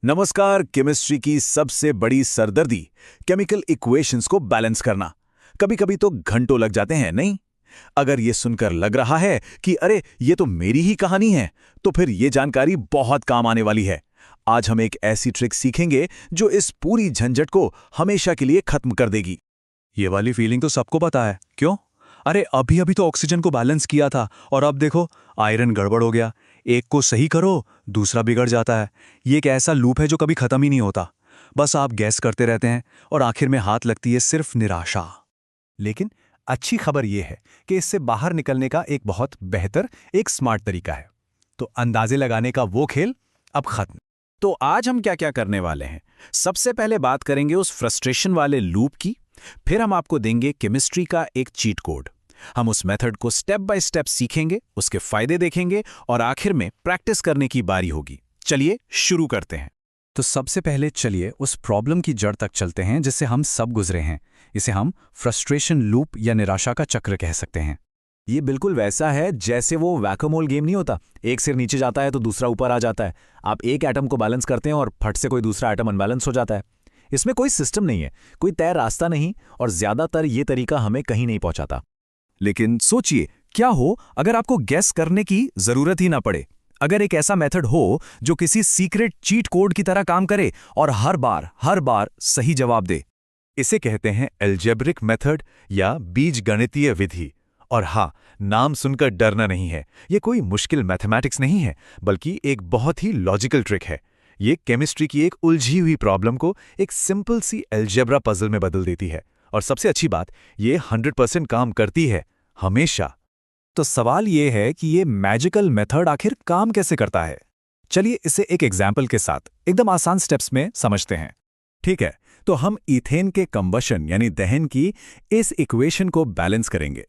नमस्कार। केमिस्ट्री की सबसे बड़ी सरदर्दी केमिकल इक्वेशंस को बैलेंस करना। कभी कभी तो घंटों लग जाते हैं, नहीं? अगर ये सुनकर लग रहा है कि अरे ये तो मेरी ही कहानी है, तो फिर ये जानकारी बहुत काम आने वाली है। आज हम एक ऐसी ट्रिक सीखेंगे जो इस पूरी झंझट को हमेशा के लिए खत्म कर देगी। ये वाली फीलिंग तो सबको पता है। क्यों? अरे अभी अभी तो ऑक्सीजन को बैलेंस किया था और अब देखो आयरन गड़बड़ हो गया। एक को सही करो, दूसरा बिगड़ जाता है। ये एक ऐसा लूप है जो कभी खत्म ही नहीं होता। बस आप गैस करते रहते हैं और आखिर में हाथ लगती है सिर्फ निराशा। लेकिन अच्छी खबर यह है कि इससे बाहर निकलने का एक बहुत बेहतर, एक स्मार्ट तरीका है। तो अंदाजे लगाने का वो खेल अब खत्म। तो आज हम क्या क्या करने वाले हैं? सबसे पहले बात करेंगे उस फ्रस्ट्रेशन वाले लूप की। फिर हम आपको देंगे केमिस्ट्री का एक चीट कोड। हम उस मेथड को स्टेप बाय स्टेप सीखेंगे, उसके फायदे देखेंगे और आखिर में प्रैक्टिस करने की बारी होगी। चलिए शुरू करते हैं। तो सबसे पहले चलिए उस प्रॉब्लम की जड़ तक चलते हैं जिससे हम सब गुजरे हैं। इसे हम फ्रस्ट्रेशन लूप या निराशा का चक्र कह सकते हैं। ये बिल्कुल वैसा है जैसे वो वैकोमोल गेम नहीं होता, एक सिर नीचे जाता है तो दूसरा ऊपर आ जाता है। आप एक एटम को बैलेंस करते हैं और फट से कोई दूसरा एटम अनबैलेंस हो जाता है। इसमें कोई सिस्टम नहीं है, कोई तय रास्ता नहीं, और ज्यादातर ये तरीका हमें कहीं नहीं पहुंचाता। लेकिन सोचिए, क्या हो अगर आपको गैस करने की जरूरत ही ना पड़े? अगर एक ऐसा मेथड हो जो किसी सीक्रेट चीट कोड की तरह काम करे और हर बार सही जवाब दे। इसे कहते हैं एल्जेब्रिक मेथड या बीजगणितीय विधि। और हाँ, नाम सुनकर डरना नहीं है। ये कोई मुश्किल मैथमेटिक्स नहीं है, बल्कि एक बहुत ही लॉजिकल ट्रिक है। ये केमिस्ट्री की एक उलझी हुई प्रॉब्लम को एक सिंपल सी एल्जेब्रा पजल में बदल देती है। और सबसे अच्छी बात, ये 100% काम करती है, हमेशा। तो सवाल ये है कि ये मैजिकल मेथड आखिर काम कैसे करता है? चलिए इसे एक एग्जाम्पल के साथ एकदम आसान स्टेप्स में समझते हैं। ठीक है, तो हम ईथेन के कंबशन यानी दहन की इस इक्वेशन को बैलेंस करेंगे।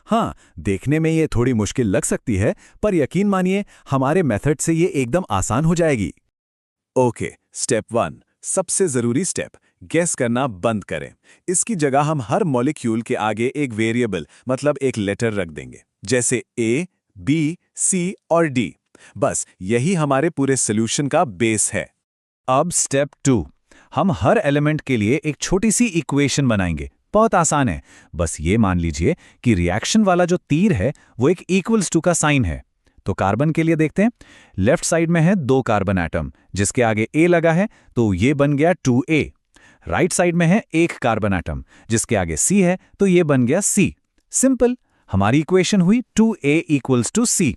हाँ, देखने में ये थोड़ी मुश्किल लग सकती है, पर यकीन मानिए हमारे मेथड से ये एकदम आसान हो जाएगी। ओके, स्टेप 1, सबसे जरूरी स्टेप, गेस करना बंद करें। इसकी जगह हम हर मॉलिक्यूल के आगे एक वेरिएबल मतलब एक लेटर रख देंगे, जैसे ए, बी, सी और डी। बस यही हमारे पूरे सॉल्यूशन का बेस है। अब स्टेप 2, हम हर एलिमेंट के लिए एक छोटी सी इक्वेशन बनाएंगे। बहुत आसान है, बस ये मान लीजिए कि रिएक्शन वाला जो तीर है वो एक इक्वल्स टू का साइन है। तो कार्बन के लिए देखते हैं। लेफ्ट साइड में है 2 कार्बन एटम, जिसके आगे ए लगा है, तो ये बन गया 2a। राइट साइड में है 1 कार्बन एटम, जिसके आगे सी है, तो ये बन गया c। सिंपल, हमारी इक्वेशन हुई 2a इक्वल्स टू c।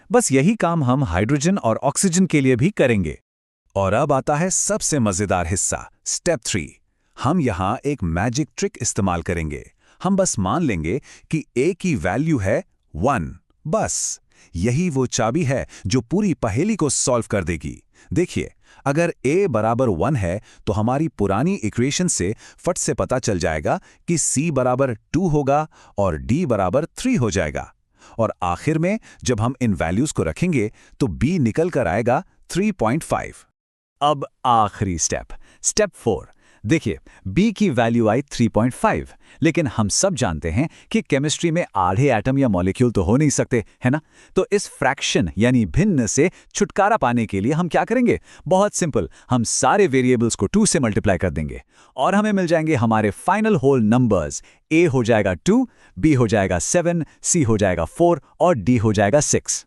बस यही काम हम हाइड्रोजन और ऑक्सीजन के लिए भी करेंगे। और अब आता है सबसे मजेदार हिस्सा, स्टेप 3। हम यहां एक मैजिक ट्रिक इस्तेमाल करेंगे। हम बस मान लेंगे कि a की वैल्यू है 1। बस यही वो चाबी है जो पूरी पहेली को सॉल्व कर देगी। देखिए, अगर a बराबर 1 है तो हमारी पुरानी इक्वेशन से फट से पता चल जाएगा कि c बराबर 2 होगा और d बराबर 3 हो जाएगा। और आखिर में जब हम इन वैल्यूज को रखेंगे तो b निकल कर आएगा 3.5। अब आखिरी स्टेप, स्टेप 4। देखिए, B की वैल्यू आई 3.5, लेकिन हम सब जानते हैं कि केमिस्ट्री में आधे एटम या मॉलिक्यूल तो हो नहीं सकते, है ना? तो इस फ्रैक्शन यानी भिन्न से छुटकारा पाने के लिए हम क्या करेंगे? बहुत सिंपल, हम सारे वेरिएबल्स को 2 से मल्टीप्लाई कर देंगे और हमें मिल जाएंगे हमारे फाइनल होल नंबर्स। A हो जाएगा 2, B हो जाएगा 7, C हो जाएगा 4 और D हो जाएगा 6।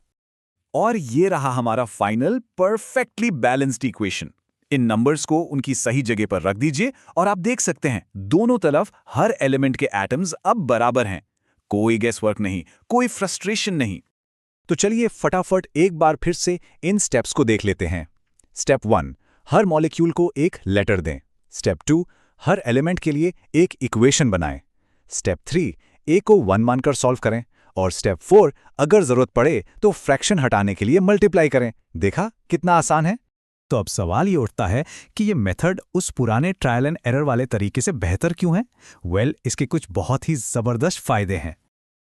और ये रहा हमारा फाइनल परफेक्टली बैलेंस्ड इक्वेशन। इन नंबर्स को उनकी सही जगह पर रख दीजिए और आप देख सकते हैं दोनों तरफ हर एलिमेंट के एटम्स अब बराबर हैं। कोई गेस वर्क नहीं, कोई फ्रस्ट्रेशन नहीं। तो चलिए फटाफट एक बार फिर से इन स्टेप्स को देख लेते हैं। स्टेप 1, हर मॉलिक्यूल को एक लेटर दें। स्टेप 2, हर एलिमेंट के लिए एक इक्वेशन बनाएं। स्टेप 3, ए को 1 मानकर सॉल्व करें। और स्टेप 4, अगर जरूरत पड़े तो फ्रैक्शन हटाने के लिए मल्टीप्लाई करें। देखा कितना आसान है? तो अब सवाल ये उठता है कि ये मेथड उस पुराने ट्रायल एंड एरर वाले तरीके से बेहतर क्यों है? इसके कुछ बहुत ही जबरदस्त फायदे हैं।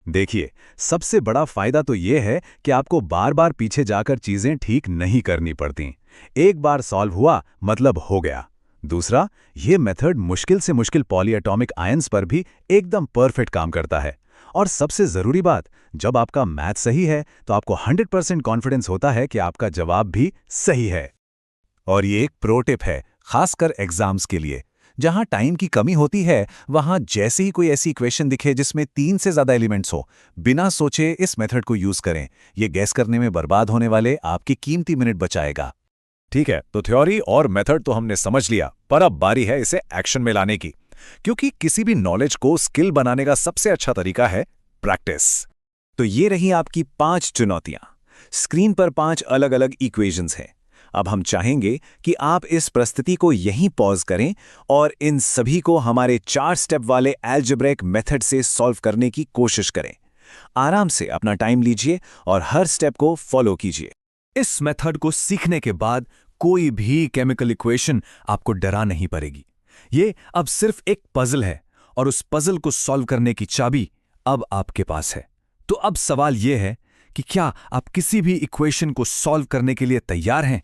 देखिए, सबसे बड़ा फायदा तो ये है कि आपको बार बार पीछे जाकर चीजें ठीक नहीं करनी पड़ती। एक बार सॉल्व हुआ मतलब हो गया। दूसरा, ये मेथड मुश्किल से मुश्किल पॉलीएटॉमिक आयंस पर भी एकदम परफेक्ट काम करता है। और सबसे जरूरी बात, जब आपका मैथ सही है तो आपको 100% कॉन्फिडेंस होता है कि आपका जवाब भी सही है। और ये एक प्रो टिप है, खासकर एग्जाम्स के लिए। जहां टाइम की कमी होती है, वहां जैसे ही कोई ऐसी इक्वेशन दिखे जिसमें 3 से ज्यादा एलिमेंट्स हो, बिना सोचे इस मेथड को यूज करें। ये गैस करने में बर्बाद होने वाले आपके कीमती मिनट बचाएगा। ठीक है, तो थ्योरी और मेथड तो हमने समझ लिया, पर अब बारी है इसे एक्शन में लाने की। क्योंकि किसी भी नॉलेज को स्किल बनाने का सबसे अच्छा तरीका है प्रैक्टिस। तो ये रही आपकी 5 चुनौतियां। स्क्रीन पर 5 अलग अलग इक्वेशंस हैं। अब हम चाहेंगे कि आप इस प्रस्तुति को यहीं पॉज करें और इन सभी को हमारे 4 स्टेप वाले अलजेब्रिक मेथड से सॉल्व करने की कोशिश करें। आराम से अपना टाइम लीजिए और हर स्टेप को फॉलो कीजिए। इस मेथड को सीखने के बाद कोई भी केमिकल इक्वेशन आपको डरा नहीं पड़ेगी। ये अब सिर्फ एक पजल है और उस पजल को सॉल्व करने की चाबी अब आपके पास है। तो अब सवाल यह है कि क्या आप किसी भी इक्वेशन को सॉल्व करने के लिए तैयार हैं?